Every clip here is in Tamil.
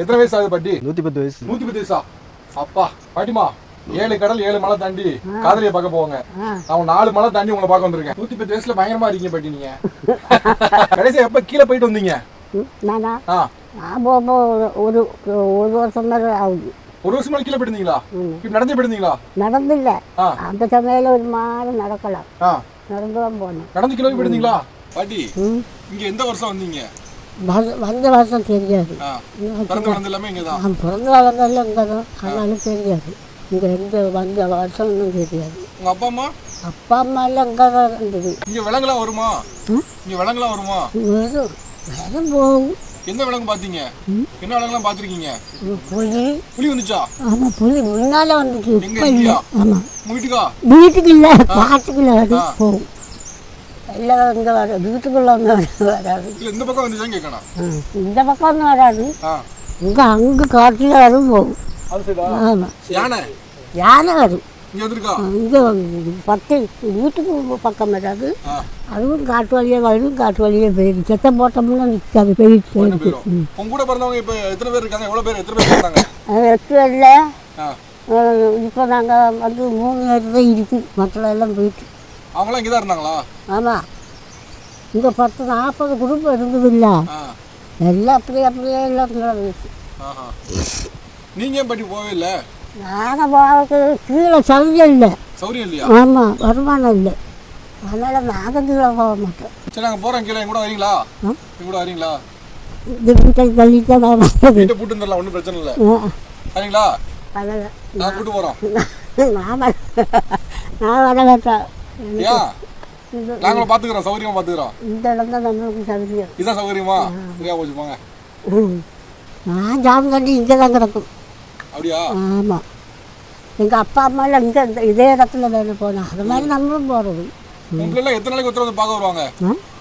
எத்தனை வயசு ஆகுது பாட்டி? 110 வயசு. 110 வயசா? அப்பா பாட்டிமா 7 கடல் 7 மலை தாண்டி காதலியை பார்க்க போவாங்க. நான் 4 மலை தாண்டி உங்களை பார்க்க வந்திருக்கேன். 110 வயசுல பயங்கரமா இருக்கீங்க பாட்டி நீங்க. கடைசியா எப்ப கீழே போயிட்டு வந்தீங்க? நானா ஒரு வருஷம் மேல ஆகுது. ஒரு வருஷம் மேல கீழே போயிருந்தீங்களா? இப்ப நடந்து போயிருந்தீங்களா? நடந்து இல்ல, அந்த சமையல ஒரு மாதிரி நடக்கலாம், நடந்து தான் போனேன். நடந்து கீழே போயிருந்தீங்களா பாட்டி? இங்க எந்த வருஷம் வந்தீங்க? வந்த வருஷம் தெரியாது. பிறந்து வளர்ந்தெல்லாமே இங்கதான்? பிறந்து வளர்ந்தெல்லாம் இங்கே தான், ஆனாலும் தெரியாது. இங்கே எந்த வந்த வருஷம் ஒன்றும் தெரியாது. உங்க அப்பா அம்மா? அப்பா அம்மா எல்லாம் இங்கே தான் இருந்தது. இங்க விலங்குலாம் வருமா? இங்க விலங்குலாம் வருமா? வரும் போகும். எந்த விலங்கு பாத்தீங்க? என்ன விலங்குலாம் பாத்திருக்கீங்க? புலி. புலி வந்துச்சா? ஆமா, புலி முன்னால வந்துச்சு. எங்க இல்லையா? ஆமா. வீட்டுக்கா? வீட்டுக்கு இல்ல, காட்டுக்குள்ள போகும். எல்லாம் இங்கே வர வீட்டுக்குள்ள வராது. இந்த பக்கம் வந்துச்சான்னு கேட்கணும். இந்த பக்கம் வந்து வராது, இங்கே அங்கே காட்டில் வரும் போகும். ஆமாம், யானை வரும் இங்கே 10 வீட்டுக்கு பக்கம் வராது. அதுவும் காட்டு வழியே வரும், காட்டு வழியே போயிடும். செத்த போட்டோம்னா நிற்காது, போயிட்டு போயிருக்கு. 8 பேர்ல இப்போ நாங்கள் வந்து 3 பேர் தான் இருக்கு, மற்ற எல்லாம் போயிட்டு. அவங்களாம் இங்கே தான் இருந்தாங்களா? ஆமாம், இங்கே 10-40 குடும்பம் இருந்தது இல்லை, எல்லாம் அப்படியே எல்லாம் போயிடுச்சு. நீங்க ஏன் பாட்டி போவே இல்லை? நாங்கள் போகிறதுக்கு கீழே சௌரியம் இல்லை. சௌரியம் இல்லையா? ஆமாம், வருமானம் இல்லை, அதனால் நாங்கள் கீழே போக மாட்டோம். சரி, நாங்கள் போகிறோம் கீழே. கூட வரீங்களா? கூட வரீங்களா? இந்த வீட்டை தள்ளிட்டு நான் வீட்டை போட்டு வந்துடலாம், ஒன்றும் பிரச்சனை இல்லை. வரீங்களா? அதெல்லாம் நான் கூட்டு போகிறோம். நான் வர மாட்டேன். நாங்களும் பார்த்துக்கிறோம், சௌகரியமா பார்த்துக்கிறோம். இந்த இடம் தான் நம்மளுக்கு சௌகரியம். இதுதான் சௌகரியமா? சரியா போச்சு, போங்க. நான் ஜாம் கட்டி இங்கே தான் கிடக்கும். அப்படியா? ஆமாம், எங்கள் அப்பா அம்மாலாம் இங்கே இதே இடத்துல வேலை போனோம், அது மாதிரி நம்மளும் போகிறது. உங்களெல்லாம் எத்தனை நாளைக்கு ஒருத்தர் வந்து பார்க்க வருவாங்க?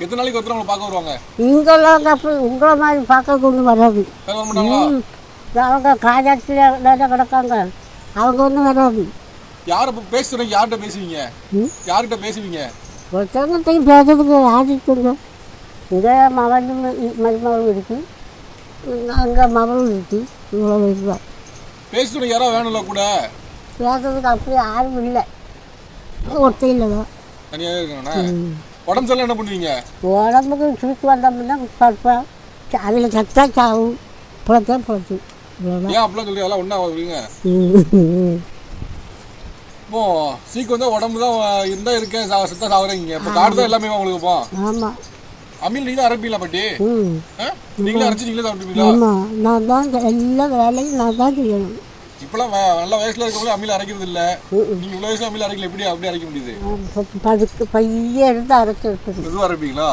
எத்தனை நாளைக்கு ஒருத்தர் உங்களை பார்க்க வருவாங்க? இங்கெல்லாம் அப்படி உங்களை மாதிரி பார்க்க கொண்டு வராது. அவங்க காஜாட்சியில் வேலை கிடக்காங்க, அவங்க ஒன்றும் வராது. யாரை பேசுறீங்க? யார்கிட்ட பேசுவீங்க? யார்கிட்ட பேசுவீங்க? ஒருத்தவங்கத்தையும் பேசுறதுக்கு ஆதிக்குங்க. இங்கே மருமகளும் இருக்கு, அங்கே மகளும் இருக்கு, இவ்வளோ இதுதான். பேசுறதுக்கு யாரோ வேணும்ல கூட? பேசுறதுக்கு அப்படி யாரும் இல்லை, ஒத்தையில் தான் தனியாகவே இருக்காங்கண்ணா. உடம்பு சரியில்லை என்ன பண்ணுவீங்க? உடம்புக்கு சுருக்கு வந்தோம்னா பார்ப்பேன், அதில் சத்தா சாவும், பிழைச்சா பிழைச்சி. ஏன் அப்படிலாம் சொல்லி அதெல்லாம் ஒன்றா வருவீங்க? இப்போ சீக்கு வந்து உடம்பு தான் இருந்தால் இருக்கேன், சுத்தம் சாகுறீங்க. இப்போ காடு தான் எல்லாமே உங்களுக்கு. இப்போ ஆமாம், அம்மியில் நீங்களும் அரைப்பீங்களா பாட்டி? நீங்களே அரைச்சி நீங்களே சாப்பிட்டுப்பீங்களா? ஆமாம், நான் தான் எல்லா வேலையும் நான் தான் செய்யணும். இப்போலாம் நல்ல வயசில் இருக்கவங்களே அம்மியில் அரைக்கிறது இல்லை. நீங்கள் இவ்வளோ வயசில் அம்மியில் அரைக்கல, எப்படி அப்படியே அரைக்க முடியுது? பைய எடுத்து அரைச்சி எடுத்து மெதுவாக அரைப்பீங்களா?